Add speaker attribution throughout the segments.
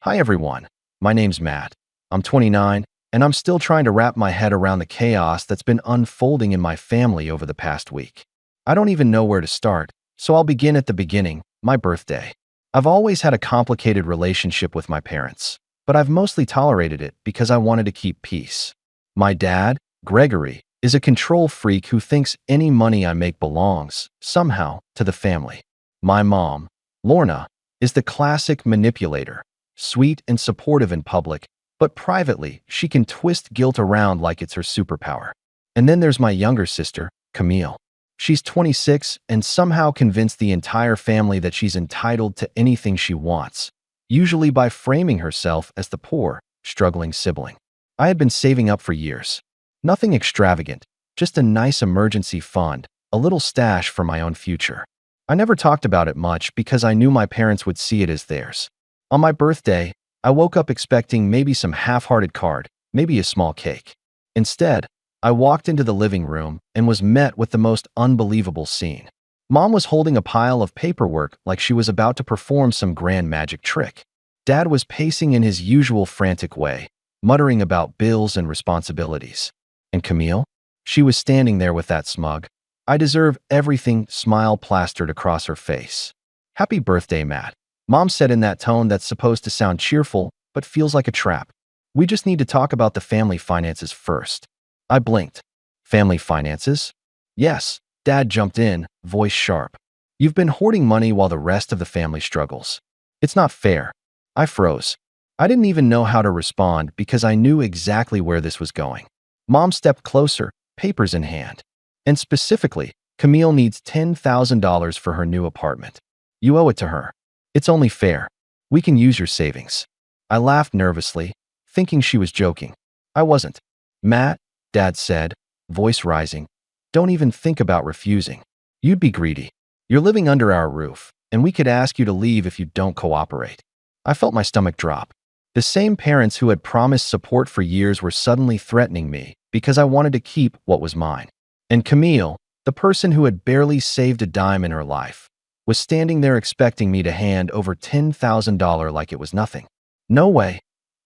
Speaker 1: Hi everyone, my name's Matt. I'm 29, and I'm still trying to wrap my head around the chaos that's been unfolding in my family over the past week. I don't even know where to start, so I'll begin at the beginning, my birthday. I've always had a complicated relationship with my parents, but I've mostly tolerated it because I wanted to keep peace. My dad, Gregory, is a control freak who thinks any money I make belongs, somehow, to the family. My mom, Lorna, is the classic manipulator, sweet and supportive in public, but privately, she can twist guilt around like it's her superpower. And then there's my younger sister, Camille. She's 26 and somehow convinced the entire family that she's entitled to anything she wants, usually by framing herself as the poor, struggling sibling. I had been saving up for years. Nothing extravagant, just a nice emergency fund, a little stash for my own future. I never talked about it much because I knew my parents would see it as theirs. On my birthday, I woke up expecting maybe some half-hearted card, maybe a small cake. Instead, I walked into the living room and was met with the most unbelievable scene. Mom was holding a pile of paperwork like she was about to perform some grand magic trick. Dad was pacing in his usual frantic way, muttering about bills and responsibilities. And Camille? She was standing there with that smug, "I deserve everything" smile plastered across her face. "Happy birthday, Matt," Mom said in that tone that's supposed to sound cheerful, but feels like a trap. "We just need to talk about the family finances first." I blinked. "Family finances?" "Yes," Dad jumped in, voice sharp. "You've been hoarding money while the rest of the family struggles. It's not fair." I froze. I didn't even know how to respond because I knew exactly where this was going. Mom stepped closer, papers in hand. "And specifically, Camille needs $10,000 for her new apartment. You owe it to her. It's only fair. We can use your savings." I laughed nervously, thinking she was joking. I wasn't. "Matt," Dad said, voice rising, "don't even think about refusing. You'd be greedy. You're living under our roof, and we could ask you to leave if you don't cooperate." I felt my stomach drop. The same parents who had promised support for years were suddenly threatening me because I wanted to keep what was mine. And Camille, the person who had barely saved a dime in her life, was standing there expecting me to hand over $10,000 like it was nothing. "No way,"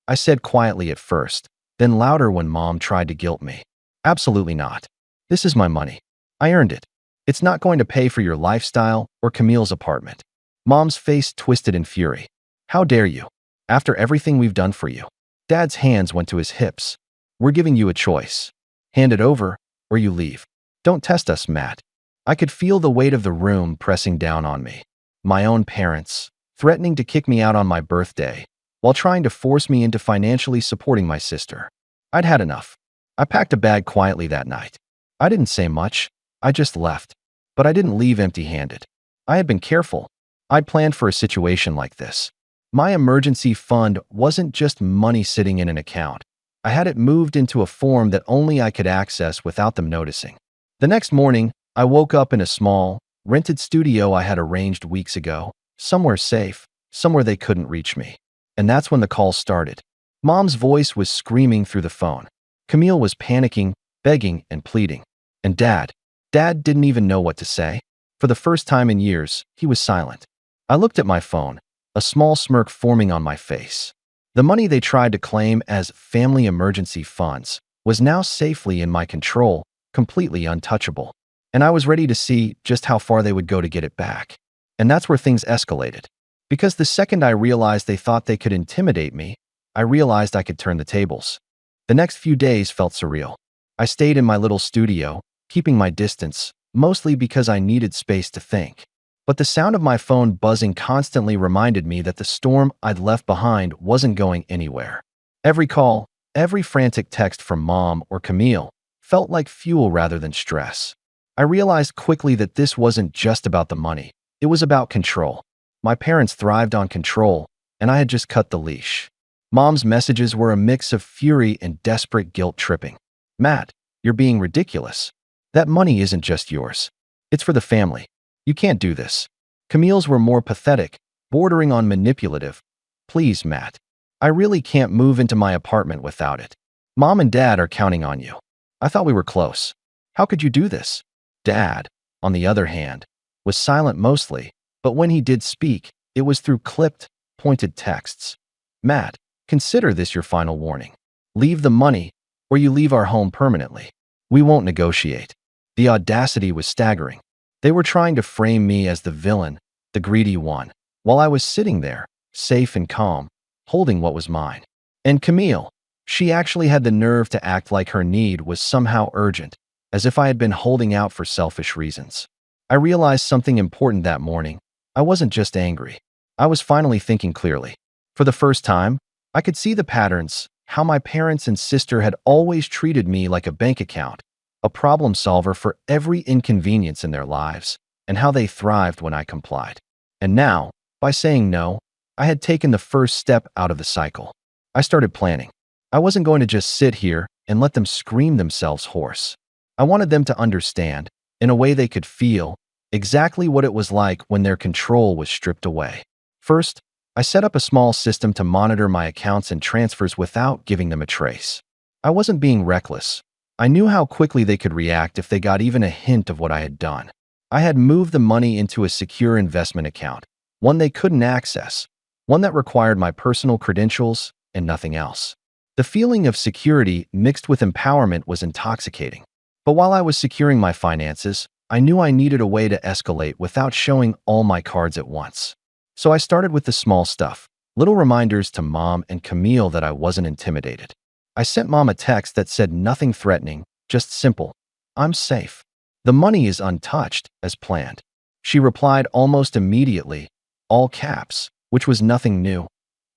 Speaker 1: I said quietly at first, then louder when Mom tried to guilt me. "Absolutely not. This is my money. I earned it. It's not going to pay for your lifestyle or Camille's apartment." Mom's face twisted in fury. "How dare you? After everything we've done for you." Dad's hands went to his hips. "We're giving you a choice. Hand it over, or you leave. Don't test us, Matt." I could feel the weight of the room pressing down on me. My own parents, threatening to kick me out on my birthday, while trying to force me into financially supporting my sister. I'd had enough. I packed a bag quietly that night. I didn't say much. I just left. But I didn't leave empty-handed. I had been careful. I'd planned for a situation like this. My emergency fund wasn't just money sitting in an account. I had it moved into a form that only I could access without them noticing. The next morning, I woke up in a small, rented studio I had arranged weeks ago, somewhere safe, somewhere they couldn't reach me. And that's when the call started. Mom's voice was screaming through the phone. Camille was panicking, begging, and pleading. And Dad didn't even know what to say. For the first time in years, he was silent. I looked at my phone, a small smirk forming on my face. The money they tried to claim as family emergency funds was now safely in my control, completely untouchable. And I was ready to see just how far they would go to get it back. And that's where things escalated. Because the second I realized they thought they could intimidate me, I realized I could turn the tables. The next few days felt surreal. I stayed in my little studio, keeping my distance, mostly because I needed space to think. But the sound of my phone buzzing constantly reminded me that the storm I'd left behind wasn't going anywhere. Every call, every frantic text from Mom or Camille felt like fuel rather than stress. I realized quickly that this wasn't just about the money. It was about control. My parents thrived on control, and I had just cut the leash. Mom's messages were a mix of fury and desperate guilt-tripping. "Matt, you're being ridiculous. That money isn't just yours. It's for the family. You can't do this." Camille's were more pathetic, bordering on manipulative. "Please, Matt. I really can't move into my apartment without it. Mom and Dad are counting on you. I thought we were close. How could you do this?" Dad, on the other hand, was silent mostly, but when he did speak, it was through clipped, pointed texts. Matt, consider this your final warning. Leave the money, or you leave our home permanently. We won't negotiate." The audacity was staggering. They were trying to frame me as the villain, the greedy one, while I was sitting there, safe and calm, holding what was mine. And Camille, she actually had the nerve to act like her need was somehow urgent, as if I had been holding out for selfish reasons. I realized something important that morning. I wasn't just angry. I was finally thinking clearly. For the first time, I could see the patterns, how my parents and sister had always treated me like a bank account, a problem solver for every inconvenience in their lives, and how they thrived when I complied. And now, by saying no, I had taken the first step out of the cycle. I started planning. I wasn't going to just sit here and let them scream themselves hoarse. I wanted them to understand, in a way they could feel, exactly what it was like when their control was stripped away. First, I set up a small system to monitor my accounts and transfers without giving them a trace. I wasn't being reckless. I knew how quickly they could react if they got even a hint of what I had done. I had moved the money into a secure investment account, one they couldn't access, one that required my personal credentials and nothing else. The feeling of security mixed with empowerment was intoxicating. But while I was securing my finances, I knew I needed a way to escalate without showing all my cards at once. So I started with the small stuff, little reminders to Mom and Camille that I wasn't intimidated. I sent Mom a text that said nothing threatening, just simple, "I'm safe. The money is untouched, as planned." She replied almost immediately, all caps, which was nothing new.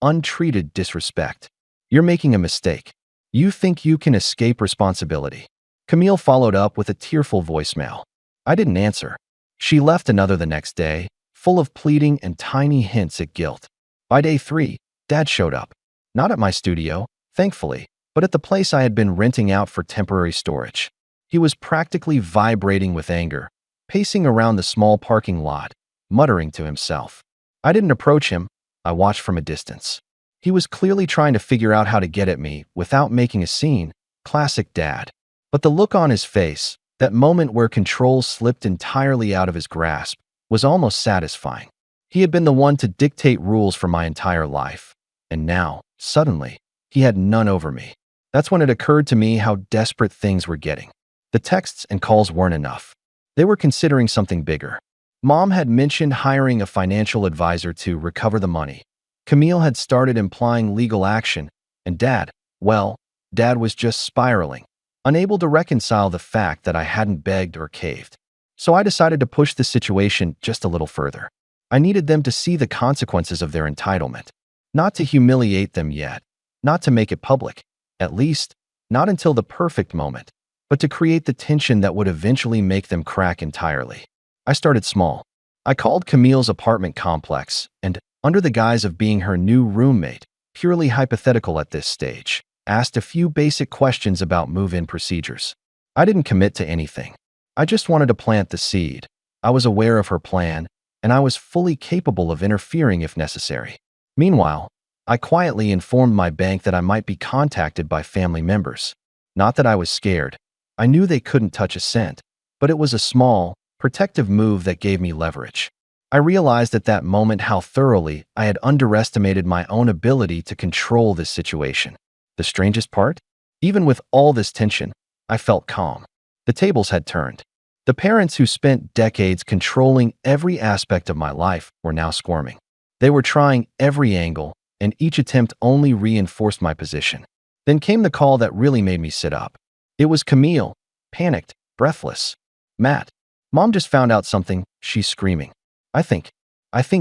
Speaker 1: "Untreated disrespect. You're making a mistake. You think you can escape responsibility." Camille followed up with a tearful voicemail. I didn't answer. She left another the next day, full of pleading and tiny hints at guilt. By day 3, Dad showed up. Not at my studio, thankfully, but at the place I had been renting out for temporary storage. He was practically vibrating with anger, pacing around the small parking lot, muttering to himself. I didn't approach him. I watched from a distance. He was clearly trying to figure out how to get at me without making a scene. Classic Dad. But the look on his face, that moment where control slipped entirely out of his grasp, was almost satisfying. He had been the one to dictate rules for my entire life. And now, suddenly, he had none over me. That's when it occurred to me how desperate things were getting. The texts and calls weren't enough. They were considering something bigger. Mom had mentioned hiring a financial advisor to recover the money. Camille had started implying legal action, and Dad was just spiraling, unable to reconcile the fact that I hadn't begged or caved. So I decided to push the situation just a little further. I needed them to see the consequences of their entitlement. Not to humiliate them yet, not to make it public, at least, not until the perfect moment, but to create the tension that would eventually make them crack entirely. I started small. I called Camille's apartment complex and, under the guise of being her new roommate, purely hypothetical at this stage, asked a few basic questions about move-in procedures. I didn't commit to anything. I just wanted to plant the seed. I was aware of her plan, and I was fully capable of interfering if necessary. Meanwhile, I quietly informed my bank that I might be contacted by family members. Not that I was scared. I knew they couldn't touch a cent, but it was a small, protective move that gave me leverage. I realized at that moment how thoroughly I had underestimated my own ability to control this situation. The strangest part? Even with all this tension, I felt calm. The tables had turned. The parents who spent decades controlling every aspect of my life were now squirming. They were trying every angle, and each attempt only reinforced my position. Then came the call that really made me sit up. It was Camille, panicked, breathless. "Matt, Mom just found out something," she's screaming. I think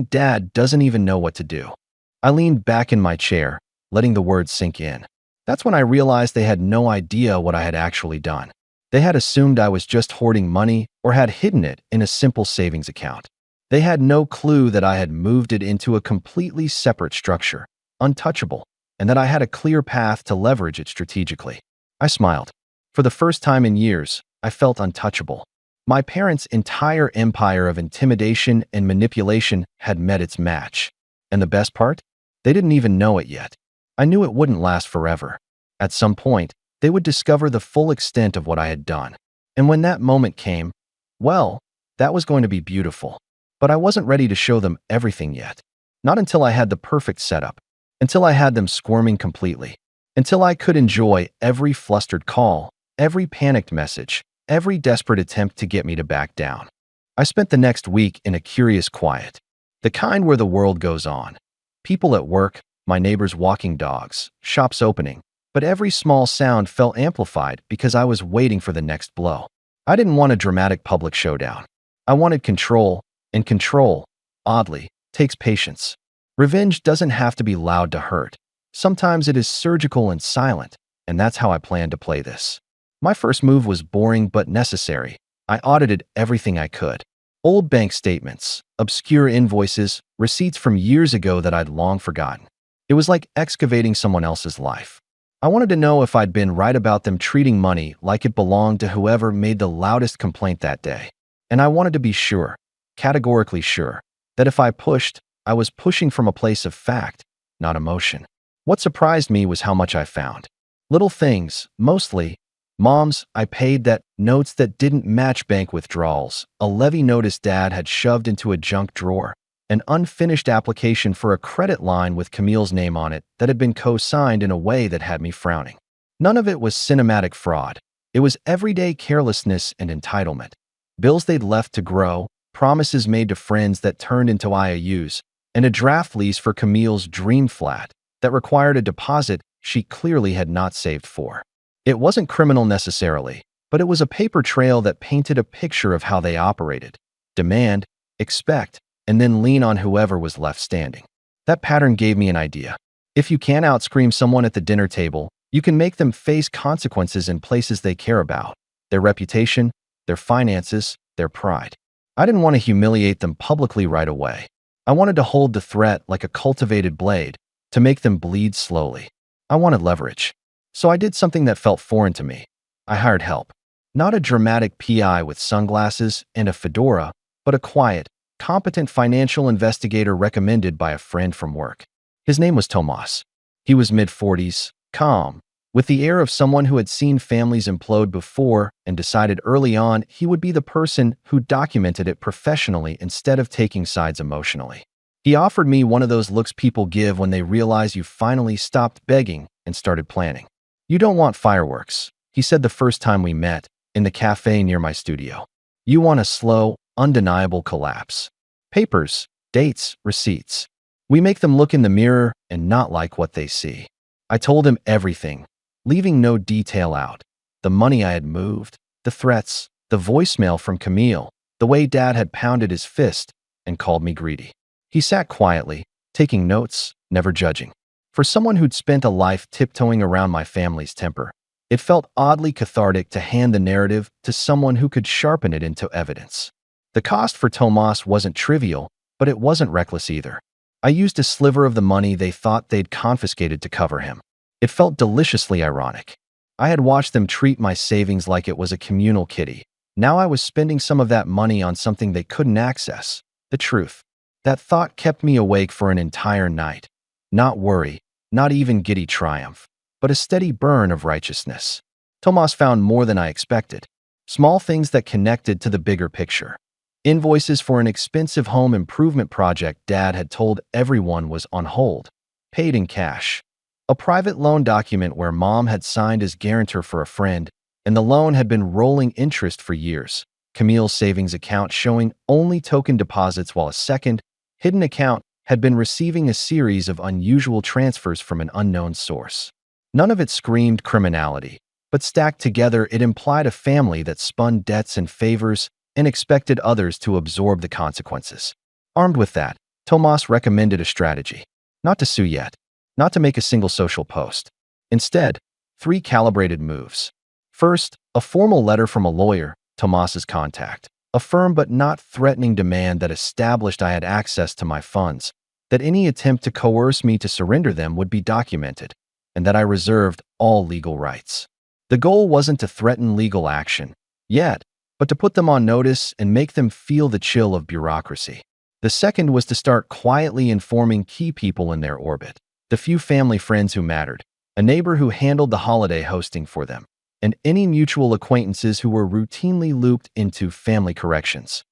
Speaker 1: Dad doesn't even know what to do." I leaned back in my chair, letting the words sink in. That's when I realized they had no idea what I had actually done. They had assumed I was just hoarding money or had hidden it in a simple savings account. They had no clue that I had moved it into a completely separate structure, untouchable, and that I had a clear path to leverage it strategically. I smiled. For the first time in years, I felt untouchable. My parents' entire empire of intimidation and manipulation had met its match. And the best part? They didn't even know it yet. I knew it wouldn't last forever. At some point, they would discover the full extent of what I had done. And when that moment came, well, that was going to be beautiful. But I wasn't ready to show them everything yet. Not until I had the perfect setup. until I had them squirming completely, until I could enjoy every flustered call, every panicked message, every desperate attempt to get me to back down. I spent the next week in a curious quiet, the kind where the world goes on. People at work, my neighbors walking dogs, shops opening, but every small sound felt amplified because I was waiting for the next blow. I didn't want a dramatic public showdown. I wanted control, and control, oddly, takes patience. Revenge doesn't have to be loud to hurt. Sometimes it is surgical and silent, and that's how I planned to play this. My first move was boring but necessary. I audited everything I could. Old bank statements, obscure invoices, receipts from years ago that I'd long forgotten. It was like excavating someone else's life. I wanted to know if I'd been right about them treating money like it belonged to whoever made the loudest complaint that day. And I wanted to be sure, categorically sure, that if I pushed, I was pushing from a place of fact, not emotion. What surprised me was how much I found. Little things, mostly. Moms I paid that notes that didn't match bank withdrawals, a levy notice Dad had shoved into a junk drawer, an unfinished application for a credit line with Camille's name on it that had been co-signed in a way that had me frowning. None of it was cinematic fraud. It was everyday carelessness and entitlement. Bills they'd left to grow, promises made to friends that turned into IOUs, and a draft lease for Camille's dream flat that required a deposit she clearly had not saved for. It wasn't criminal necessarily, but it was a paper trail that painted a picture of how they operated. Demand, expect, and then lean on whoever was left standing. That pattern gave me an idea. If you can't outscream someone at the dinner table, you can make them face consequences in places they care about: their reputation, their finances, their pride. I didn't want to humiliate them publicly right away. I wanted to hold the threat like a cultivated blade, to make them bleed slowly. I wanted leverage. So I did something that felt foreign to me. I hired help. Not a dramatic PI with sunglasses and a fedora, but a quiet, competent financial investigator recommended by a friend from work. His name was Tomas. He was mid-40s, calm, with the air of someone who had seen families implode before and decided early on he would be the person who documented it professionally instead of taking sides emotionally. He offered me one of those looks people give when they realize you finally stopped begging and started planning. "You don't want fireworks," he said the first time we met, in the cafe near my studio. "You want a slow, undeniable collapse. Papers, dates, receipts. We make them look in the mirror and not like what they see." I told him everything, leaving no detail out. The money I had moved, the threats, the voicemail from Camille, the way Dad had pounded his fist and called me greedy. He sat quietly, taking notes, never judging. For someone who'd spent a life tiptoeing around my family's temper, it felt oddly cathartic to hand the narrative to someone who could sharpen it into evidence. The cost for Tomas wasn't trivial, but it wasn't reckless either. I used a sliver of the money they thought they'd confiscated to cover him. It felt deliciously ironic. I had watched them treat my savings like it was a communal kitty. Now I was spending some of that money on something they couldn't access: the truth. That thought kept me awake for an entire night. Not worry, not even giddy triumph, but a steady burn of righteousness. Tomas found more than I expected. Small things that connected to the bigger picture. Invoices for an expensive home improvement project Dad had told everyone was on hold, paid in cash. A private loan document where Mom had signed as guarantor for a friend, and the loan had been rolling interest for years. Camille's savings account showing only token deposits, while a second, hidden account had been receiving a series of unusual transfers from an unknown source. None of it screamed criminality, but stacked together it implied a family that spun debts and favors and expected others to absorb the consequences. Armed with that, Tomas recommended a strategy: not to sue yet, not to make a single social post. Instead, 3 calibrated moves. First, a formal letter from a lawyer, Tomas's contact, a firm but not threatening demand that established I had access to my funds, that any attempt to coerce me to surrender them would be documented, and that I reserved all legal rights. The goal wasn't to threaten legal action, yet, but to put them on notice and make them feel the chill of bureaucracy. The second was to start quietly informing key people in their orbit, the few family friends who mattered, a neighbor who handled the holiday hosting for them, and any mutual acquaintances who were routinely looped into family corrections.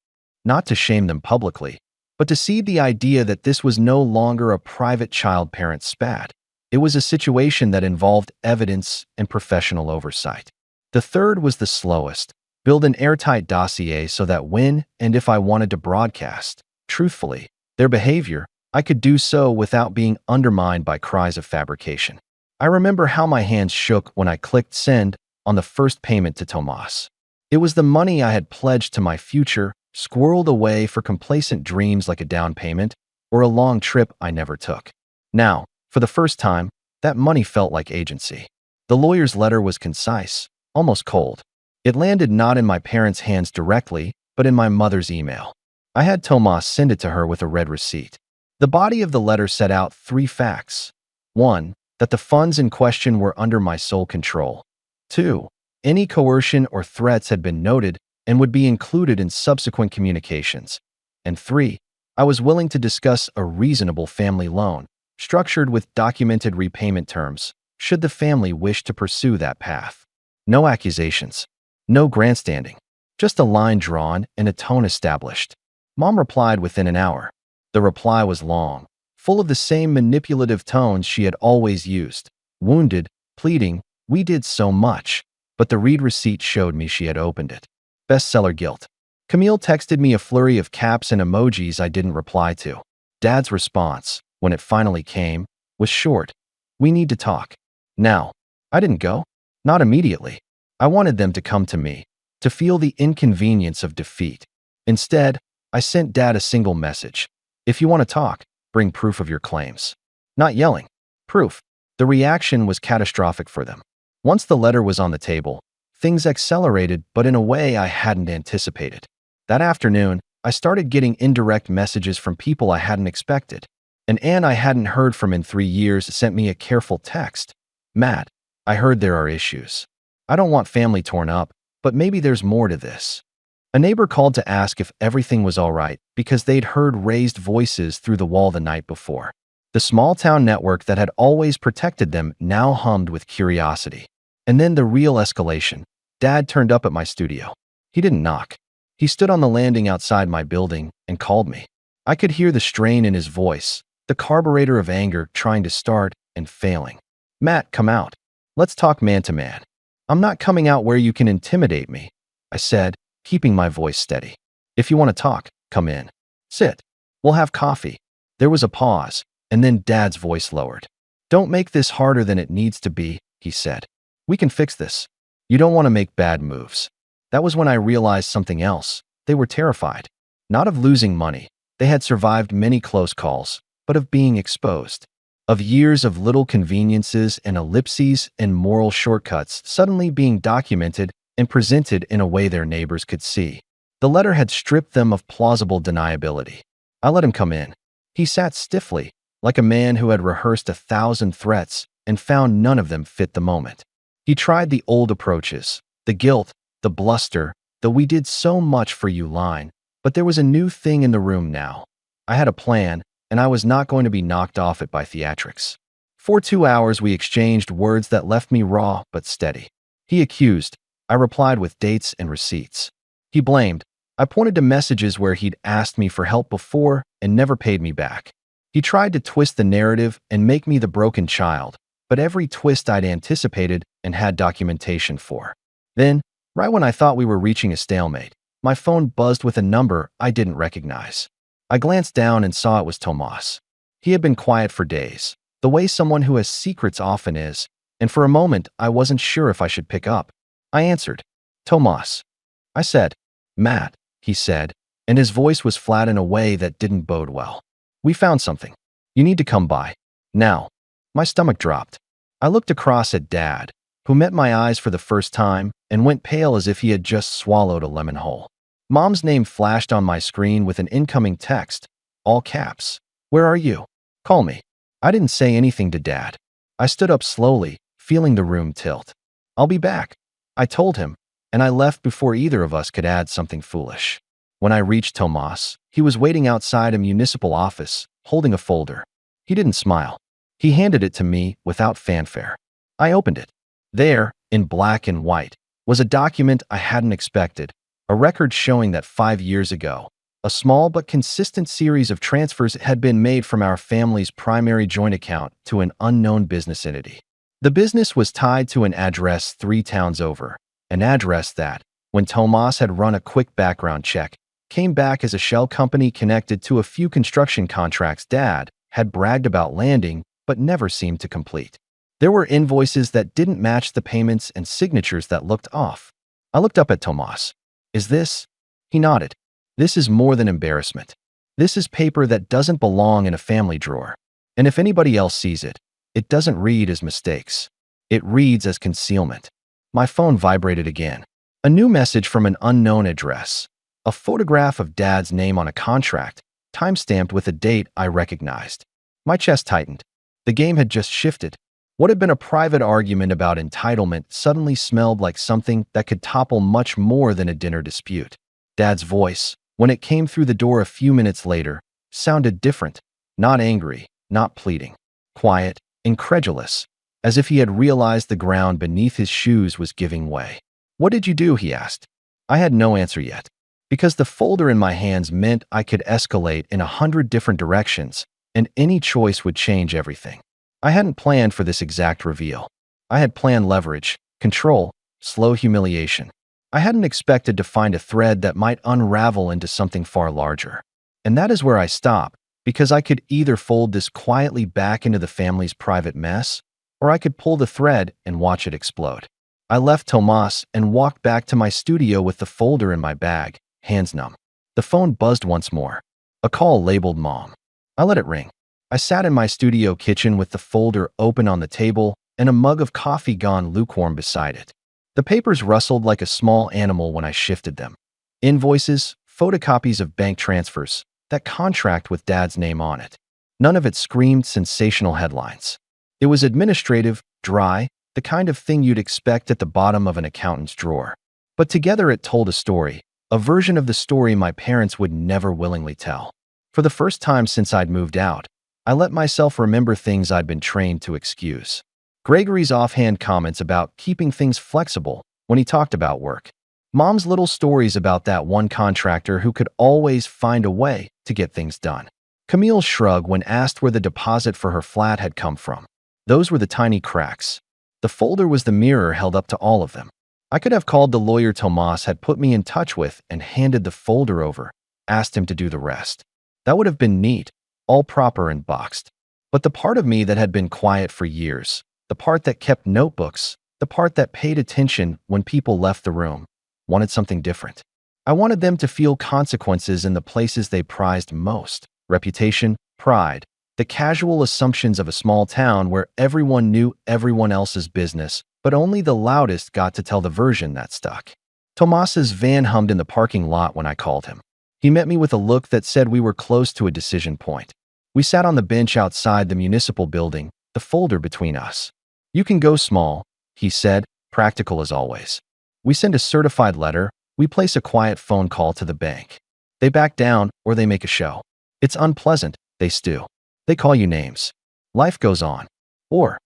Speaker 1: Not to shame them publicly, but to seed the idea that this was no longer a private child-parent spat. It was a situation that involved evidence and professional oversight. The third was the slowest. Build an airtight dossier so that when and if I wanted to broadcast, truthfully, their behavior, I could do so without being undermined by cries of fabrication. I remember how my hands shook when I clicked send on the first payment to Tomas. It was the money I had pledged to my future, squirreled away for complacent dreams like a down payment or a long trip I never took. Now, for the first time, that money felt like agency. The lawyer's letter was concise, almost cold. It landed not in my parents' hands directly, but in my mother's email. I had Tomas send it to her with a red receipt. The body of the letter set out 3 facts. 1. That the funds in question were under my sole control. 2. Any coercion or threats had been noted and would be included in subsequent communications. And 3. I was willing to discuss a reasonable family loan, structured with documented repayment terms, should the family wish to pursue that path. No accusations. No grandstanding. Just a line drawn and a tone established. Mom replied within an hour. The reply was long, full of the same manipulative tones she had always used. Wounded, pleading, we did so much. But the read receipt showed me she had opened it. Bestseller guilt. Camille texted me a flurry of caps and emojis I didn't reply to. Dad's response, when it finally came, was short. We need to talk. Now. I didn't go. Not immediately. I wanted them to come to me, to feel the inconvenience of defeat. Instead, I sent Dad a single message. If you want to talk, bring proof of your claims. Not yelling. Proof. The reaction was catastrophic for them. Once the letter was on the table, things accelerated, but in a way I hadn't anticipated. That afternoon, I started getting indirect messages from people I hadn't expected. An aunt I hadn't heard from in 3 years sent me a careful text. Matt, I heard there are issues. I don't want family torn up, but maybe there's more to this. A neighbor called to ask if everything was all right because they'd heard raised voices through the wall the night before. The small-town network that had always protected them now hummed with curiosity. And then the real escalation. Dad turned up at my studio. He didn't knock. He stood on the landing outside my building and called me. I could hear the strain in his voice, the carburetor of anger trying to start and failing. Matt, come out. Let's talk man to man. I'm not coming out where you can intimidate me, I said, keeping my voice steady. If you want to talk, come in. Sit. We'll have coffee. There was a pause, and then Dad's voice lowered. Don't make this harder than it needs to be, he said. We can fix this. You don't want to make bad moves. That was when I realized something else. They were terrified. Not of losing money. They had survived many close calls, but of being exposed. Of years of little conveniences and ellipses and moral shortcuts suddenly being documented and presented in a way their neighbors could see. The letter had stripped them of plausible deniability. I let him come in. He sat stiffly, like a man who had rehearsed 1,000 threats and found none of them fit the moment. He tried the old approaches, the guilt, the bluster, the we did so much for you line, but there was a new thing in the room now. I had a plan, and I was not going to be knocked off it by theatrics. For 2 hours we exchanged words that left me raw but steady. He accused. I replied with dates and receipts. He blamed. I pointed to messages where he'd asked me for help before and never paid me back. He tried to twist the narrative and make me the broken child, but every twist I'd anticipated and had documentation for. Then, right when I thought we were reaching a stalemate, my phone buzzed with a number I didn't recognize. I glanced down and saw it was Tomas. He had been quiet for days, the way someone who has secrets often is, and for a moment I wasn't sure if I should pick up. I answered. Tomas. I said. Matt, he said, and his voice was flat in a way that didn't bode well. We found something. You need to come by. Now. My stomach dropped. I looked across at Dad, who met my eyes for the first time and went pale as if he had just swallowed a lemon whole. Mom's name flashed on my screen with an incoming text, all caps. Where are you? Call me. I didn't say anything to Dad. I stood up slowly, feeling the room tilt. I'll be back, I told him, and I left before either of us could add something foolish. When I reached Tomas, he was waiting outside a municipal office, holding a folder. He didn't smile. He handed it to me without fanfare. I opened it. There, in black and white, was a document I hadn't expected, a record showing that 5 years ago, A small but consistent series of transfers had been made from our family's primary joint account to an unknown business entity. The business was tied to an address 3 towns over, an address that, when Tomas had run a quick background check, came back as a shell company connected to a few construction contracts Dad had bragged about landing but never seemed to complete. There were invoices that didn't match the payments and signatures that looked off. I looked up at Tomas. "Is this?" He nodded. "This is more than embarrassment. This is paper that doesn't belong in a family drawer. And if anybody else sees it, it doesn't read as mistakes. It reads as concealment." My phone vibrated again. A new message from an unknown address. A photograph of Dad's name on a contract, time-stamped with a date I recognized. My chest tightened. The game had just shifted. What had been a private argument about entitlement suddenly smelled like something that could topple much more than a dinner dispute. Dad's voice, when it came through the door a few minutes later, sounded different. Not angry, not pleading. Quiet, incredulous, as if he had realized the ground beneath his shoes was giving way. "What did you do?" he asked. I had no answer yet, because the folder in my hands meant I could escalate in 100 different directions, and any choice would change everything. I hadn't planned for this exact reveal. I had planned leverage, control, slow humiliation. I hadn't expected to find a thread that might unravel into something far larger. And that is where I stopped, because I could either fold this quietly back into the family's private mess, or I could pull the thread and watch it explode. I left Tomas and walked back to my studio with the folder in my bag, hands numb. The phone buzzed once more. A call labeled Mom. I let it ring. I sat in my studio kitchen with the folder open on the table and a mug of coffee gone lukewarm beside it. The papers rustled like a small animal when I shifted them. Invoices, photocopies of bank transfers, that contract with Dad's name on it. None of it screamed sensational headlines. It was administrative, dry, the kind of thing you'd expect at the bottom of an accountant's drawer. But together it told a story, a version of the story my parents would never willingly tell. For the first time since I'd moved out, I let myself remember things I'd been trained to excuse. Gregory's offhand comments about keeping things flexible when he talked about work. Mom's little stories about that one contractor who could always find a way to get things done. Camille's shrug when asked where the deposit for her flat had come from. Those were the tiny cracks. The folder was the mirror held up to all of them. I could have called the lawyer Tomas had put me in touch with and handed the folder over, asked him to do the rest. That would have been neat, all proper and boxed. But the part of me that had been quiet for years, the part that kept notebooks, the part that paid attention when people left the room, wanted something different. I wanted them to feel consequences in the places they prized most: reputation, pride, the casual assumptions of a small town where everyone knew everyone else's business, but only the loudest got to tell the version that stuck. Tomas's van hummed in the parking lot when I called him. He met me with a look that said we were close to a decision point. We sat on the bench outside the municipal building, the folder between us. "You can go small," he said, practical as always. "We send a certified letter, we place a quiet phone call to the bank. They back down or they make a show. It's unpleasant, they stew. They call you names. Life goes on. Or,"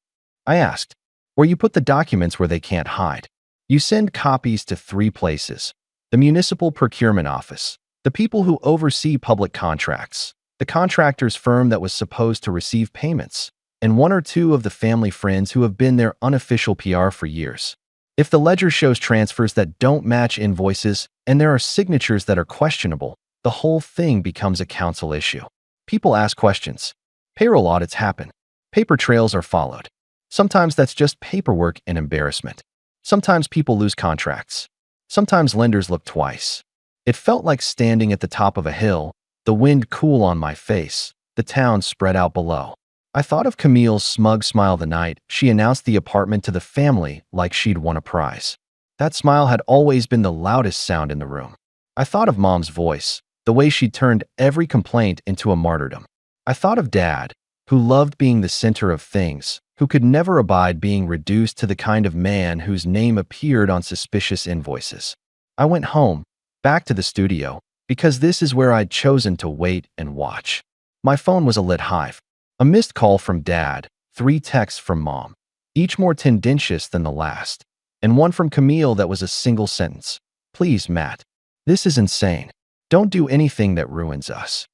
Speaker 1: I asked, "or you put the documents where they can't hide. You send copies to 3 places: the municipal procurement office, the people who oversee public contracts, the contractor's firm that was supposed to receive payments, and 1 or 2 of the family friends who have been their unofficial PR for years. If the ledger shows transfers that don't match invoices and there are signatures that are questionable, the whole thing becomes a council issue. People ask questions. Payroll audits happen. Paper trails are followed. Sometimes that's just paperwork and embarrassment. Sometimes people lose contracts. Sometimes lenders look twice. It felt like standing at the top of a hill, the wind cool on my face, the town spread out below. I thought of Camille's smug smile the night she announced the apartment to the family like she'd won a prize. That smile had always been the loudest sound in the room. I thought of Mom's voice, the way she turned every complaint into a martyrdom. I thought of Dad, who loved being the center of things, who could never abide being reduced to the kind of man whose name appeared on suspicious invoices. I went home, back to the studio, because this is where I'd chosen to wait and watch. My phone was a lit hive. A missed call from Dad, 3 texts from Mom, each more tendentious than the last, and one from Camille that was a single sentence. "Please, Matt. This is insane." Don't do anything that ruins us.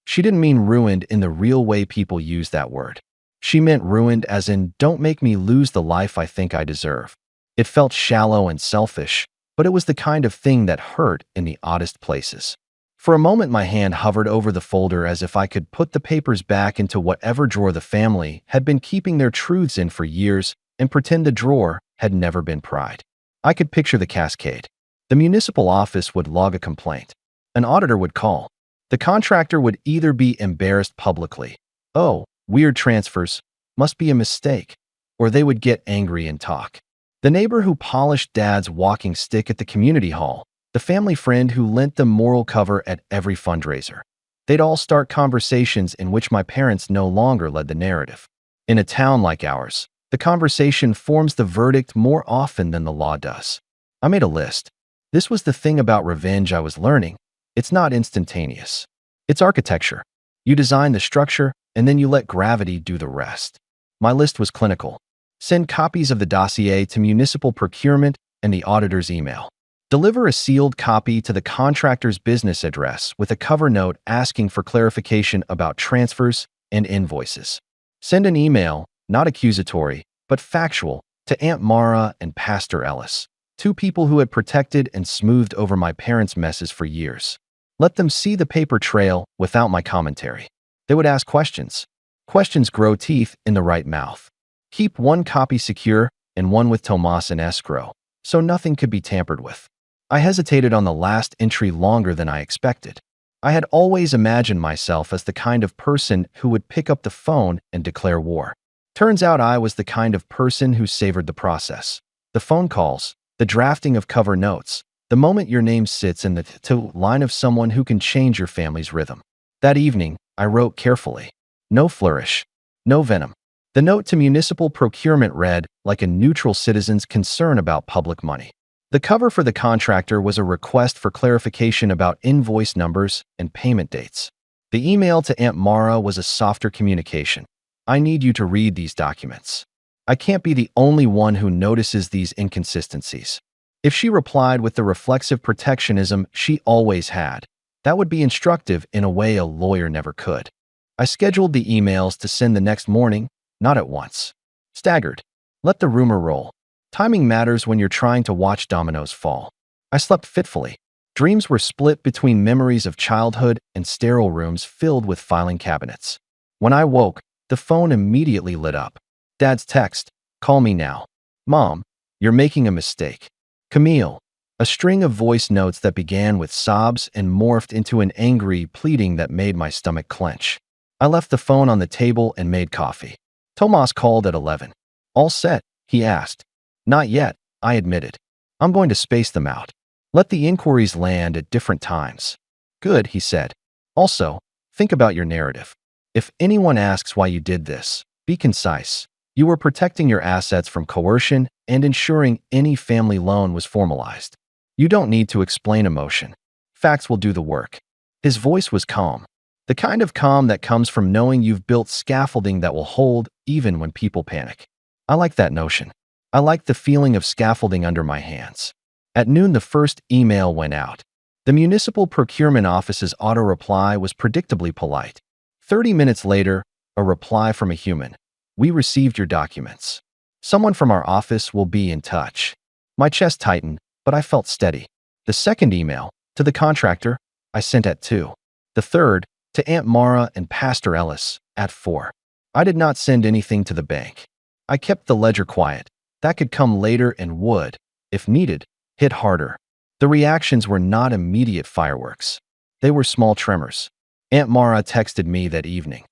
Speaker 1: She didn't mean ruined in the real way people use that word. She meant ruined as in don't make me lose the life I think I deserve. It felt shallow and selfish, but it was the kind of thing that hurt in the oddest places. For a moment, my hand hovered over the folder as if I could put the papers back into whatever drawer the family had been keeping their truths in for years and pretend the drawer had never been pried. I could picture the cascade. The municipal office would log a complaint. An auditor would call. The contractor would either be embarrassed publicly, "Oh, weird transfers, must be a mistake," or they would get angry and talk. The neighbor who polished Dad's walking stick at the community hall, the family friend who lent them moral cover at every fundraiser. They'd all start conversations in which my parents no longer led the narrative. In a town like ours, the conversation forms the verdict more often than the law does. I made a list. This was the thing about revenge I was learning. It's not instantaneous. It's architecture. You design the structure, and then you let gravity do the rest. My list was clinical. Send copies of the dossier to municipal procurement and the auditor's email. Deliver a sealed copy to the contractor's business address with a cover note asking for clarification about transfers and invoices. Send an email, not accusatory, but factual, to Aunt Mara and Pastor Ellis, two people who had protected and smoothed over my parents' messes for years. Let them see the paper trail without my commentary. They would ask questions. Questions grow teeth in the right mouth. Keep one copy secure and one with Tomas in escrow, so nothing could be tampered with. I hesitated on the last entry longer than I expected. I had always imagined myself as the kind of person who would pick up the phone and declare war. Turns out I was the kind of person who savored the process. The phone calls, the drafting of cover notes, the moment your name sits in the line of someone who can change your family's rhythm. That evening, I wrote carefully. No flourish. No venom. The note to municipal procurement read like a neutral citizen's concern about public money. The cover for the contractor was a request for clarification about invoice numbers and payment dates. The email to Aunt Mara was a softer communication. I need you to read these documents. I can't be the only one who notices these inconsistencies. If she replied with the reflexive protectionism she always had, that would be instructive in a way a lawyer never could. I scheduled the emails to send the next morning, not at once. Staggered. Let the rumor roll. Timing matters when you're trying to watch dominoes fall. I slept fitfully. Dreams were split between memories of childhood and sterile rooms filled with filing cabinets. When I woke, the phone immediately lit up. Dad's text, "Call me now." "Mom, you're making a mistake." "Camille." A string of voice notes that began with sobs and morphed into an angry pleading that made my stomach clench. I left the phone on the table and made coffee. Tomas called at 11. "All set?" he asked. "Not yet," I admitted. "I'm going to space them out. Let the inquiries land at different times." "Good," he said. "Also, think about your narrative. If anyone asks why you did this, be concise. You were protecting your assets from coercion and ensuring any family loan was formalized. You don't need to explain emotion. Facts will do the work." His voice was calm. The kind of calm that comes from knowing you've built scaffolding that will hold even when people panic. I like that notion. I like the feeling of scaffolding under my hands. At noon, the first email went out. The municipal procurement office's auto-reply was predictably polite. 30 minutes later, a reply from a human. "We received your documents. Someone from our office will be in touch." My chest tightened, but I felt steady. The second email, to the contractor, I sent at 2. The third, to Aunt Mara and Pastor Ellis, at 4. I did not send anything to the bank. I kept the ledger quiet. That could come later and would, if needed, hit harder. The reactions were not immediate fireworks. They were small tremors. Aunt Mara texted me that evening.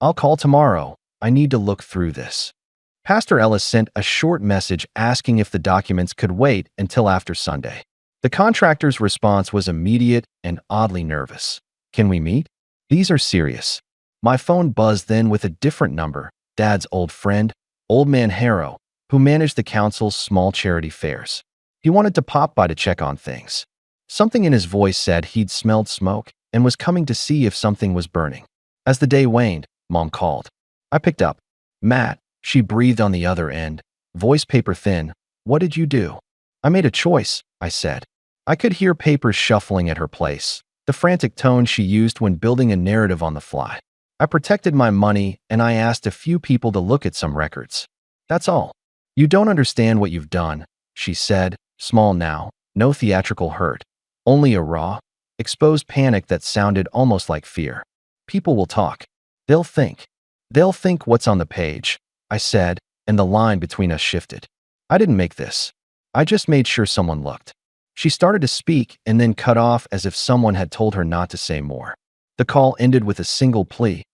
Speaker 1: "I'll call tomorrow. I need to look through this." Pastor Ellis sent a short message asking if the documents could wait until after Sunday. The contractor's response was immediate and oddly nervous. "Can we meet? These are serious." My phone buzzed then with a different number, Dad's old friend, Old Man Harrow, who managed the council's small charity fairs. He wanted to pop by to check on things. Something in his voice said he'd smelled smoke and was coming to see if something was burning. As the day waned, Mom called. I picked up. "Matt," she breathed on the other end, voice paper thin. "What did you do?" "I made a choice," I said. I could hear papers shuffling at her place. the frantic tone she used when building a narrative on the fly. I protected my money and I asked a few people to look at some records. That's all. You don't understand what you've done, she said, small now, no theatrical hurt, only a raw, exposed panic that sounded almost like fear. People will talk. They'll think. They'll think what's on the page, I said, and the line between us shifted. I didn't make this. I just made sure someone looked. She started to speak and then cut off as if someone had told her not to say more. The call ended with a single plea.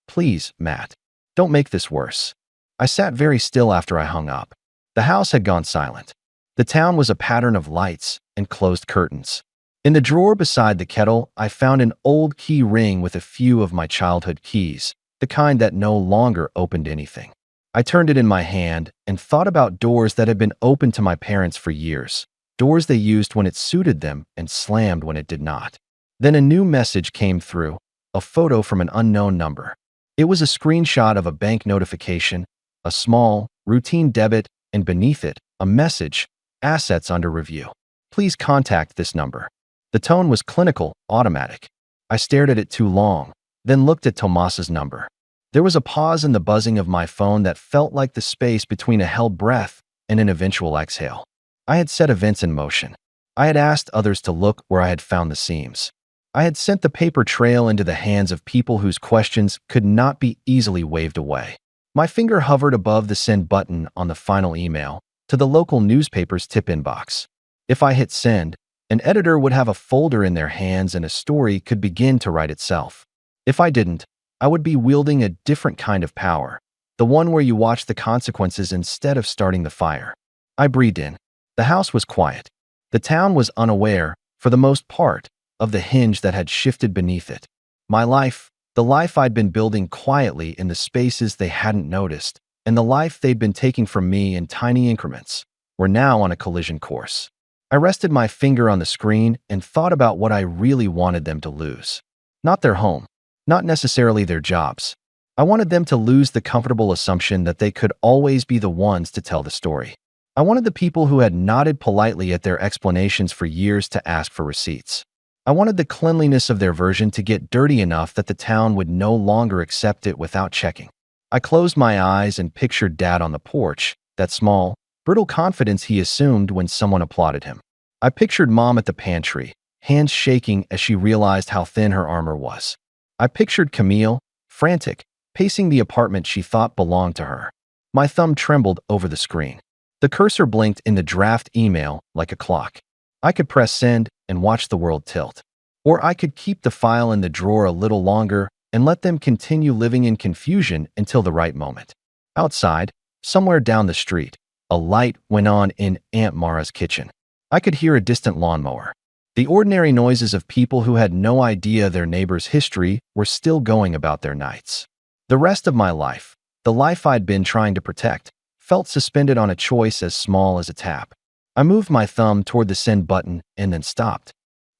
Speaker 1: Please, Matt, don't make this worse. I sat very still after I hung up. The house had gone silent. The town was a pattern of lights and closed curtains. In the drawer beside the kettle, I found an old key ring with a few of my childhood keys, the kind that no longer opened anything. I turned it in my hand and thought about doors that had been open to my parents for years, doors they used when it suited them and slammed when it did not. Then a new message came through, a photo from an unknown number. It was a screenshot of a bank notification, a small, routine debit, and beneath it, a message, assets under review. Please contact this number. The tone was clinical, automatic. I stared at it too long, then looked at Tomas's number. There was a pause in the buzzing of my phone that felt like the space between a held breath and an eventual exhale. I had set events in motion. I had asked others to look where I had found the seams. I had sent the paper trail into the hands of people whose questions could not be easily waved away. My finger hovered above the send button on the final email to the local newspaper's tip inbox. If I hit send, an editor would have a folder in their hands and a story could begin to write itself. If I didn't, I would be wielding a different kind of power, the one where you watch the consequences instead of starting the fire. I breathed in. The house was quiet. The town was unaware, for the most part, of the hinge that had shifted beneath it. My life, the life I'd been building quietly in the spaces they hadn't noticed, and the life they'd been taking from me in tiny increments, were now on a collision course. I rested my finger on the screen and thought about what I really wanted them to lose. Not their home, not necessarily their jobs. I wanted them to lose the comfortable assumption that they could always be the ones to tell the story. I wanted the people who had nodded politely at their explanations for years to ask for receipts. I wanted the cleanliness of their version to get dirty enough that the town would no longer accept it without checking. I closed my eyes and pictured Dad on the porch, that small, brittle confidence he assumed when someone applauded him. I pictured Mom at the pantry, hands shaking as she realized how thin her armor was. I pictured Camille, frantic, pacing the apartment she thought belonged to her. My thumb trembled over the screen. The cursor blinked in the draft email like a clock. I could press send and watch the world tilt. Or I could keep the file in the drawer a little longer and let them continue living in confusion until the right moment. Outside, somewhere down the street, a light went on in Aunt Mara's kitchen. I could hear a distant lawnmower. The ordinary noises of people who had no idea their neighbor's history were still going about their nights. The rest of my life, the life I'd been trying to protect, felt suspended on a choice as small as a tap. I moved my thumb toward the send button and then stopped.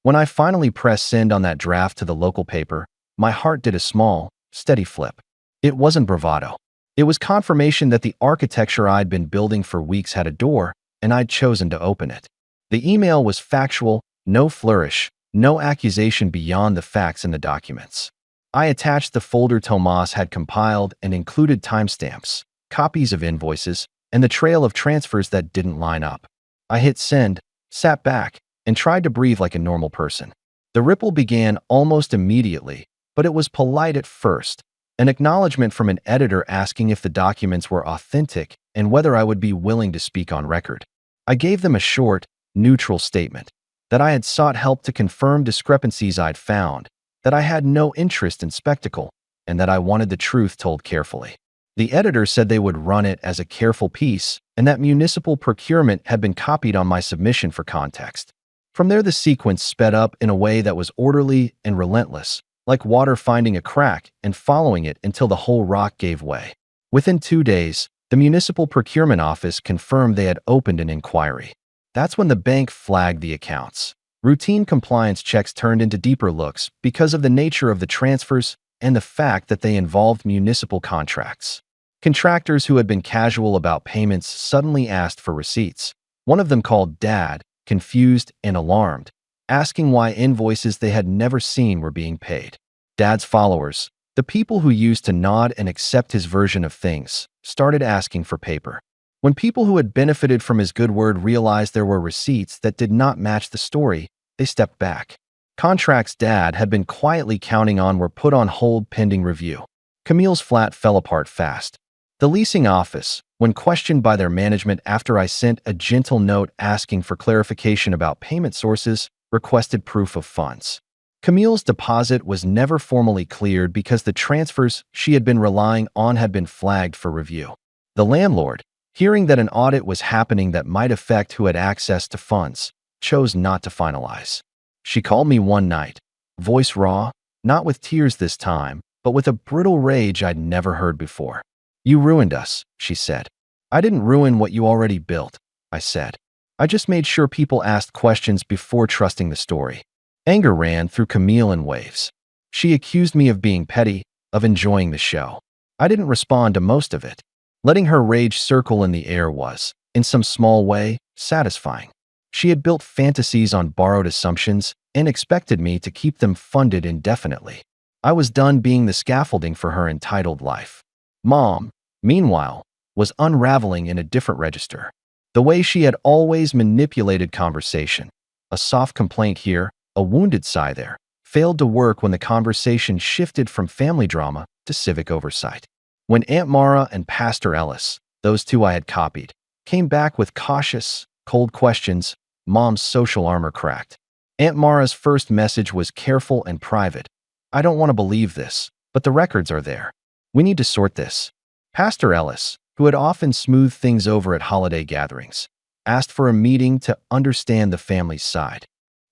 Speaker 1: When I finally pressed send on that draft to the local paper, my heart did a small, steady flip. It wasn't bravado. It was confirmation that the architecture I'd been building for weeks had a door, and I'd chosen to open it. The email was factual, no flourish, no accusation beyond the facts in the documents. I attached the folder Tomas had compiled and included timestamps, copies of invoices, and the trail of transfers that didn't line up. I hit send, sat back, and tried to breathe like a normal person. The ripple began almost immediately, but it was polite at first, an acknowledgement from an editor asking if the documents were authentic and whether I would be willing to speak on record. I gave them a short, neutral statement, that I had sought help to confirm discrepancies I'd found, that I had no interest in spectacle, and that I wanted the truth told carefully. The editor said they would run it as a careful piece, and that municipal procurement had been copied on my submission for context. From there, the sequence sped up in a way that was orderly and relentless, like water finding a crack and following it until the whole rock gave way. Within 2 days, the municipal procurement office confirmed they had opened an inquiry. That's when the bank flagged the accounts. Routine compliance checks turned into deeper looks because of the nature of the transfers and the fact that they involved municipal contracts. Contractors who had been casual about payments suddenly asked for receipts. One of them called Dad, confused and alarmed. asking why invoices they had never seen were being paid. Dad's followers, the people who used to nod and accept his version of things, started asking for paper. When people who had benefited from his good word realized there were receipts that did not match the story, they stepped back. Contracts Dad had been quietly counting on were put on hold pending review. Camille's flat fell apart fast. The leasing office, when questioned by their management after I sent a gentle note asking for clarification about payment sources, requested proof of funds. Camille's deposit was never formally cleared because the transfers she had been relying on had been flagged for review. The landlord, hearing that an audit was happening that might affect who had access to funds, chose not to finalize. She called me one night, voice raw, not with tears this time, but with a brittle rage I'd never heard before. "You ruined us," she said. "I didn't ruin what you already built," I said. "I just made sure people asked questions before trusting the story." Anger ran through Camille in waves. She accused me of being petty, of enjoying the show. I didn't respond to most of it. Letting her rage circle in the air was, in some small way, satisfying. She had built fantasies on borrowed assumptions and expected me to keep them funded indefinitely. I was done being the scaffolding for her entitled life. Mom, meanwhile, was unraveling in a different register. The way she had always manipulated conversation, a soft complaint here, a wounded sigh there, failed to work when the conversation shifted from family drama to civic oversight. When Aunt Mara and Pastor Ellis, those two I had copied, came back with cautious, cold questions, Mom's social armor cracked. Aunt Mara's first message was careful and private. "I don't want to believe this, but the records are there. We need to sort this." Pastor Ellis, who had often smoothed things over at holiday gatherings, asked for a meeting to understand the family's side.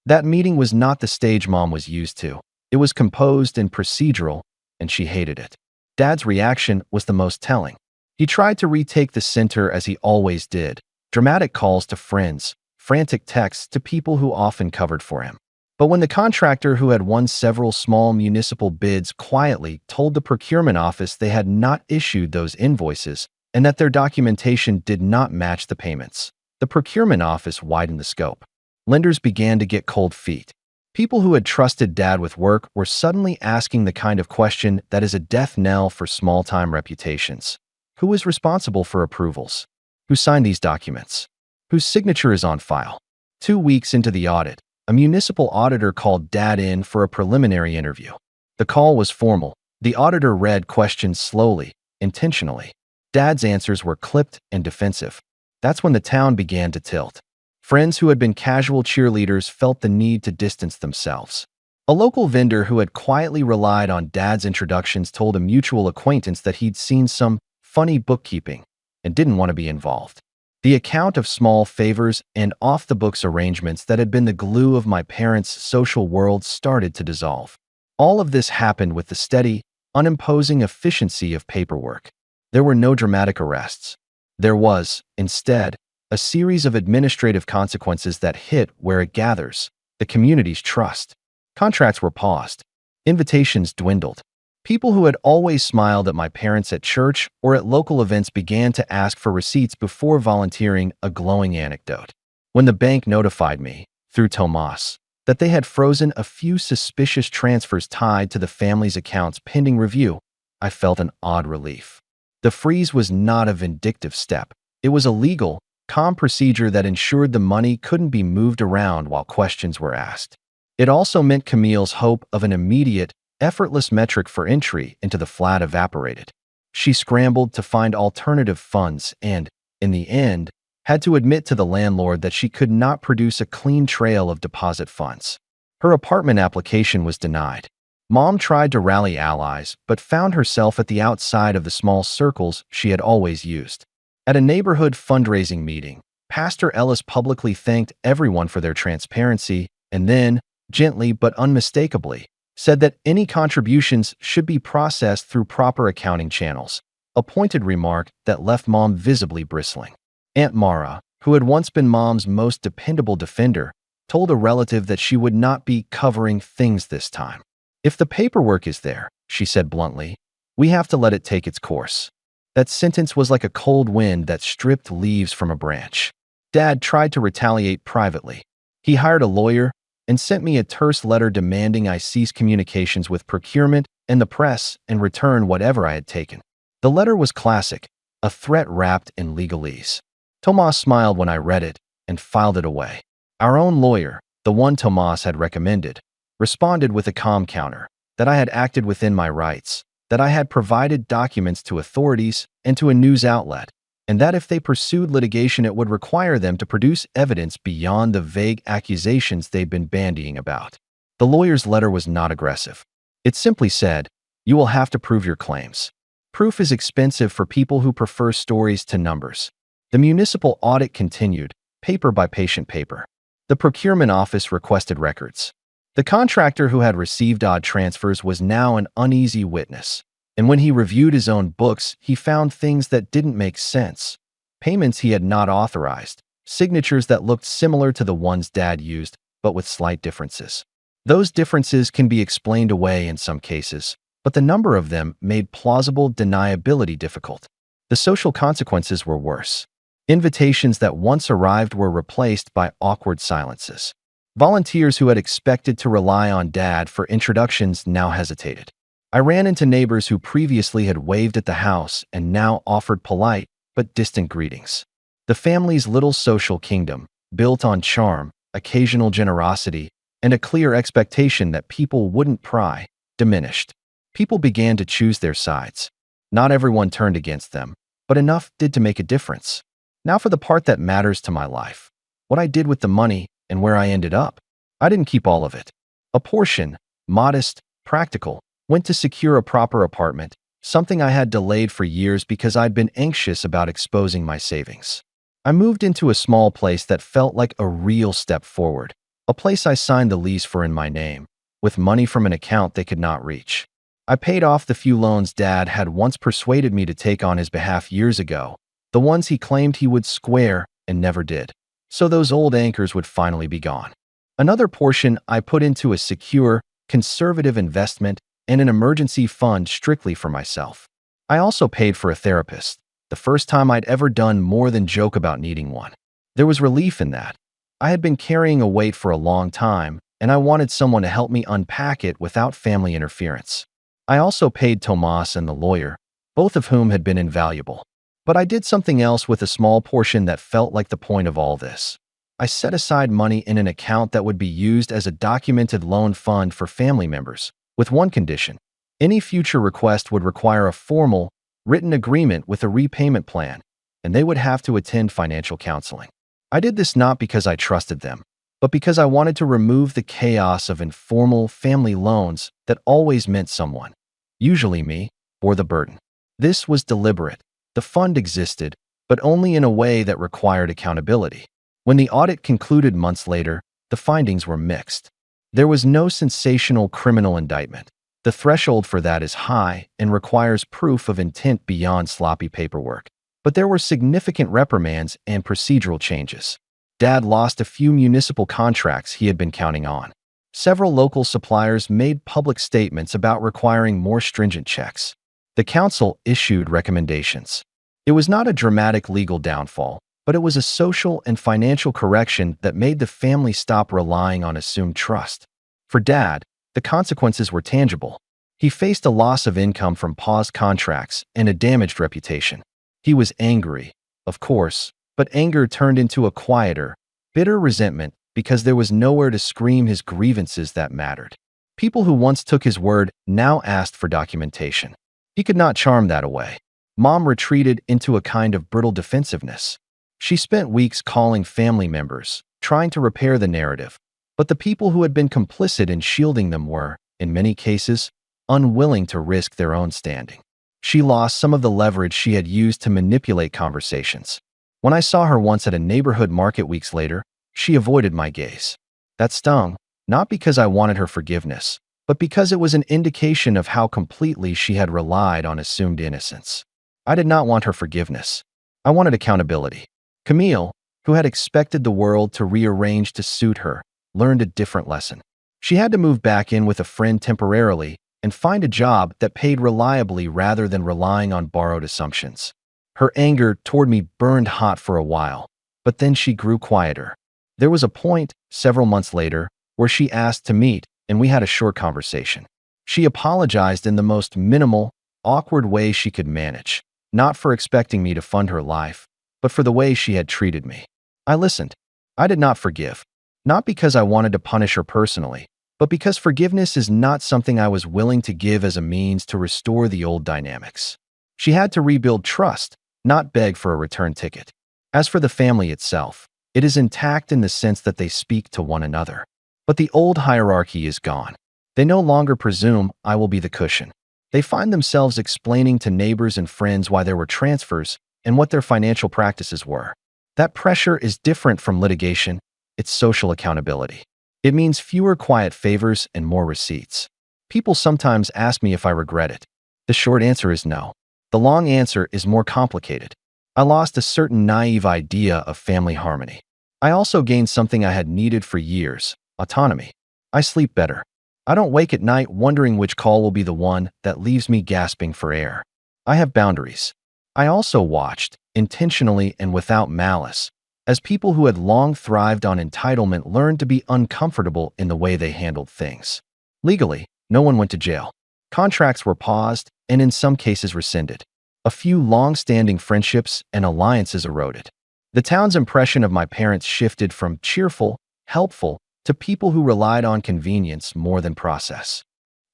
Speaker 1: That meeting was not the stage Mom was used to. It was composed and procedural, and she hated it. Dad's reaction was the most telling. He tried to retake the center as he always did, dramatic calls to friends, frantic texts to people who often covered for him. But when the contractor who had won several small municipal bids quietly told the procurement office they had not issued those invoices and that their documentation did not match the payments, the procurement office widened the scope. Lenders began to get cold feet. People who had trusted Dad with work were suddenly asking the kind of question that is a death knell for small-time reputations. Who is responsible for approvals? Who signed these documents? Whose signature is on file? 2 weeks into the audit, a municipal auditor called Dad in for a preliminary interview. The call was formal. The auditor read questions slowly, intentionally. Dad's answers were clipped and defensive. That's when the town began to tilt. Friends who had been casual cheerleaders felt the need to distance themselves. A local vendor who had quietly relied on Dad's introductions told a mutual acquaintance that he'd seen some funny bookkeeping and didn't want to be involved. The account of small favors and off-the-books arrangements that had been the glue of my parents' social world started to dissolve. All of this happened with the steady, unimposing efficiency of paperwork. There were no dramatic arrests. There was, instead, a series of administrative consequences that hit where it gathers, the community's trust. Contracts were paused. Invitations dwindled. People who had always smiled at my parents at church or at local events began to ask for receipts before volunteering a glowing anecdote. When the bank notified me, through Tomas, that they had frozen a few suspicious transfers tied to the family's accounts pending review, I felt an odd relief. The freeze was not a vindictive step. It was a legal, calm procedure that ensured the money couldn't be moved around while questions were asked. It also meant Camille's hope of an immediate, effortless metric for entry into the flat evaporated. She scrambled to find alternative funds and, in the end, had to admit to the landlord that she could not produce a clean trail of deposit funds. Her apartment application was denied. Mom tried to rally allies, but found herself at the outside of the small circles she had always used. At a neighborhood fundraising meeting, Pastor Ellis publicly thanked everyone for their transparency and then, gently but unmistakably, said that any contributions should be processed through proper accounting channels, a pointed remark that left Mom visibly bristling. Aunt Mara, who had once been Mom's most dependable defender, told a relative that she would not be covering things this time. "If the paperwork is there," she said bluntly, "we have to let it take its course." That sentence was like a cold wind that stripped leaves from a branch. Dad tried to retaliate privately. He hired a lawyer, and sent me a terse letter demanding I cease communications with procurement and the press and return whatever I had taken. The letter was classic, a threat wrapped in legalese. Tomas smiled when I read it and filed it away. Our own lawyer, the one Tomas had recommended, responded with a calm counter, that I had acted within my rights, that I had provided documents to authorities and to a news outlet, and that if they pursued litigation it would require them to produce evidence beyond the vague accusations they'd been bandying about. The lawyer's letter was not aggressive. It simply said, "You will have to prove your claims. Proof is expensive for people who prefer stories to numbers." The municipal audit continued, paper by patient paper. The procurement office requested records. The contractor who had received odd transfers was now an uneasy witness, and when he reviewed his own books, he found things that didn't make sense. Payments he had not authorized, signatures that looked similar to the ones Dad used, but with slight differences. Those differences can be explained away in some cases, but the number of them made plausible deniability difficult. The social consequences were worse. Invitations that once arrived were replaced by awkward silences. Volunteers who had expected to rely on Dad for introductions now hesitated. I ran into neighbors who previously had waved at the house and now offered polite but distant greetings. The family's little social kingdom, built on charm, occasional generosity, and a clear expectation that people wouldn't pry, diminished. People began to choose their sides. Not everyone turned against them, but enough did to make a difference. Now for the part that matters to my life. What I did with the money and where I ended up. I didn't keep all of it. A portion, modest, practical, went to secure a proper apartment, something I had delayed for years because I'd been anxious about exposing my savings. I moved into a small place that felt like a real step forward, a place I signed the lease for in my name, with money from an account they could not reach. I paid off the few loans Dad had once persuaded me to take on his behalf years ago, the ones he claimed he would square and never did. So those old anchors would finally be gone. Another portion I put into a secure, conservative investment and an emergency fund strictly for myself. I also paid for a therapist, the first time I'd ever done more than joke about needing one. There was relief in that. I had been carrying a weight for a long time, and I wanted someone to help me unpack it without family interference. I also paid Tomas and the lawyer, both of whom had been invaluable. But I did something else with a small portion that felt like the point of all this. I set aside money in an account that would be used as a documented loan fund for family members, with one condition. Any future request would require a formal, written agreement with a repayment plan, and they would have to attend financial counseling. I did this not because I trusted them, but because I wanted to remove the chaos of informal family loans that always meant someone, usually me, bore the burden. This was deliberate. The fund existed, but only in a way that required accountability. When the audit concluded months later, the findings were mixed. There was no sensational criminal indictment. The threshold for that is high and requires proof of intent beyond sloppy paperwork. But there were significant reprimands and procedural changes. Dad lost a few municipal contracts he had been counting on. Several local suppliers made public statements about requiring more stringent checks. The council issued recommendations. It was not a dramatic legal downfall, but it was a social and financial correction that made the family stop relying on assumed trust. For Dad, the consequences were tangible. He faced a loss of income from paused contracts and a damaged reputation. He was angry, of course, but anger turned into a quieter, bitter resentment because there was nowhere to scream his grievances that mattered. People who once took his word now asked for documentation. He could not charm that away. Mom retreated into a kind of brittle defensiveness. She spent weeks calling family members, trying to repair the narrative, but the people who had been complicit in shielding them were, in many cases, unwilling to risk their own standing. She lost some of the leverage she had used to manipulate conversations. When I saw her once at a neighborhood market weeks later, she avoided my gaze. That stung, not because I wanted her forgiveness, but because it was an indication of how completely she had relied on assumed innocence. I did not want her forgiveness. I wanted accountability. Camille, who had expected the world to rearrange to suit her, learned a different lesson. She had to move back in with a friend temporarily and find a job that paid reliably rather than relying on borrowed assumptions. Her anger toward me burned hot for a while, but then she grew quieter. There was a point, several months later, where she asked to meet and we had a short conversation. She apologized in the most minimal, awkward way she could manage, not for expecting me to fund her life, but for the way she had treated me. I listened. I did not forgive, not because I wanted to punish her personally, but because forgiveness is not something I was willing to give as a means to restore the old dynamics. She had to rebuild trust, not beg for a return ticket. As for the family itself, it is intact in the sense that they speak to one another. But the old hierarchy is gone. They no longer presume I will be the cushion. They find themselves explaining to neighbors and friends why there were transfers and what their financial practices were. That pressure is different from litigation. It's social accountability. It means fewer quiet favors and more receipts. People sometimes ask me if I regret it. The short answer is no. The long answer is more complicated. I lost a certain naive idea of family harmony. I also gained something I had needed for years: autonomy. I sleep better. I don't wake at night wondering which call will be the one that leaves me gasping for air. I have boundaries. I also watched, intentionally and without malice, as people who had long thrived on entitlement learned to be uncomfortable in the way they handled things. Legally, no one went to jail. Contracts were paused and in some cases rescinded. A few long-standing friendships and alliances eroded. The town's impression of my parents shifted from cheerful, helpful, to people who relied on convenience more than process.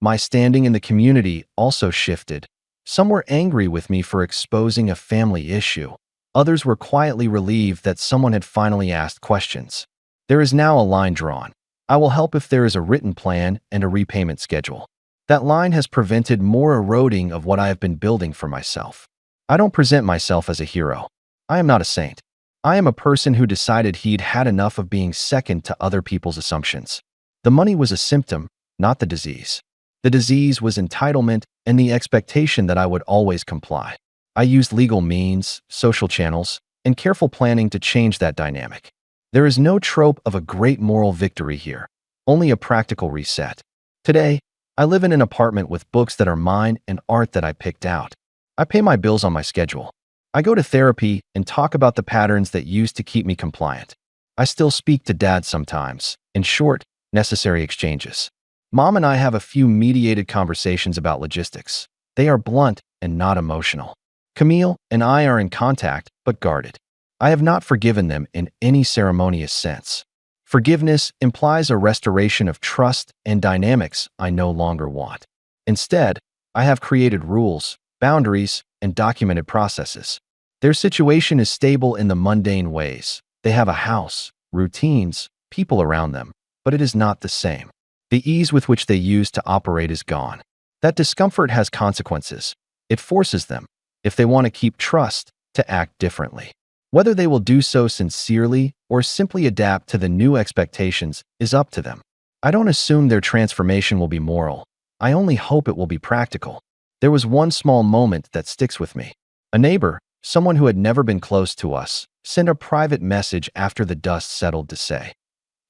Speaker 1: My standing in the community also shifted. Some were angry with me for exposing a family issue. Others were quietly relieved that someone had finally asked questions. There is now a line drawn. I will help if there is a written plan and a repayment schedule. That line has prevented more eroding of what I have been building for myself. I don't present myself as a hero. I am not a saint. I am a person who decided he'd had enough of being second to other people's assumptions. The money was a symptom, not the disease. The disease was entitlement and the expectation that I would always comply. I used legal means, social channels, and careful planning to change that dynamic. There is no trope of a great moral victory here, only a practical reset. Today, I live in an apartment with books that are mine and art that I picked out. I pay my bills on my schedule. I go to therapy and talk about the patterns that used to keep me compliant. I still speak to Dad sometimes, in short, necessary exchanges. Mom and I have a few mediated conversations about logistics. They are blunt and not emotional. Camille and I are in contact, but guarded. I have not forgiven them in any ceremonious sense. Forgiveness implies a restoration of trust and dynamics I no longer want. Instead, I have created rules, boundaries, and documented processes. Their situation is stable in the mundane ways. They have a house, routines, people around them, but it is not the same. The ease with which they use to operate is gone. That discomfort has consequences. It forces them, if they want to keep trust, to act differently. Whether they will do so sincerely or simply adapt to the new expectations is up to them. I don't assume their transformation will be moral. I only hope it will be practical. There was one small moment that sticks with me. A neighbor, someone who had never been close to us, sent a private message after the dust settled to say,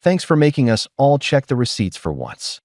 Speaker 1: "Thanks for making us all check the receipts for once."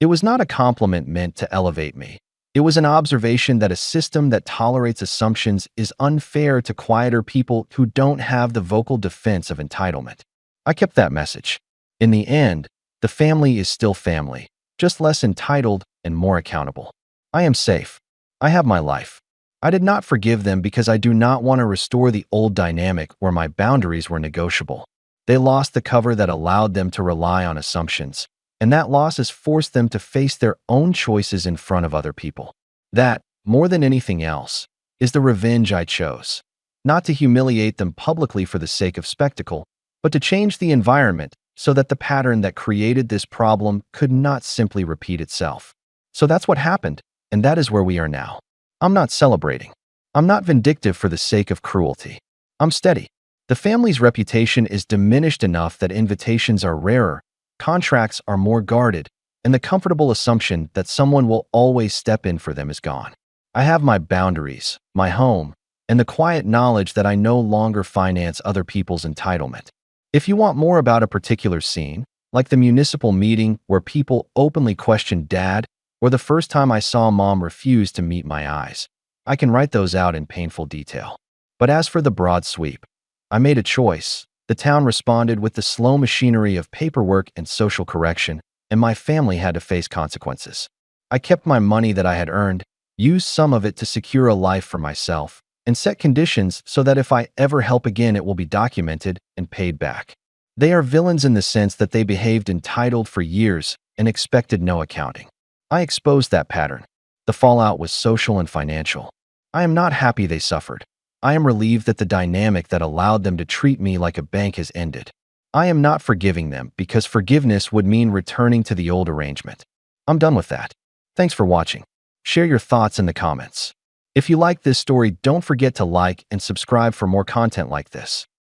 Speaker 1: It was not a compliment meant to elevate me. It was an observation that a system that tolerates assumptions is unfair to quieter people who don't have the vocal defense of entitlement. I kept that message. In the end, the family is still family, just less entitled and more accountable. I am safe. I have my life. I did not forgive them because I do not want to restore the old dynamic where my boundaries were negotiable. They lost the cover that allowed them to rely on assumptions, and that loss has forced them to face their own choices in front of other people. That, more than anything else, is the revenge I chose. Not to humiliate them publicly for the sake of spectacle, but to change the environment so that the pattern that created this problem could not simply repeat itself. So that's what happened, and that is where we are now. I'm not celebrating. I'm not vindictive for the sake of cruelty. I'm steady. The family's reputation is diminished enough that invitations are rarer, contracts are more guarded, and the comfortable assumption that someone will always step in for them is gone. I have my boundaries, my home, and the quiet knowledge that I no longer finance other people's entitlement. If you want more about a particular scene, like the municipal meeting where people openly questioned Dad, or the first time I saw Mom refuse to meet my eyes, I can write those out in painful detail. But as for the broad sweep, I made a choice, The town responded with the slow machinery of paperwork and social correction, and my family had to face consequences. I kept my money that I had earned, used some of it to secure a life for myself, and set conditions so that if I ever help again, it will be documented and paid back. They are villains in the sense that they behaved entitled for years and expected no accounting. I exposed that pattern. The fallout was social and financial. I am not happy they suffered. I am relieved that the dynamic that allowed them to treat me like a bank has ended. I am not forgiving them because forgiveness would mean returning to the old arrangement. I'm done with that. Thanks for watching. Share your thoughts in the comments. If you like this story, don't forget to like and subscribe for more content like this.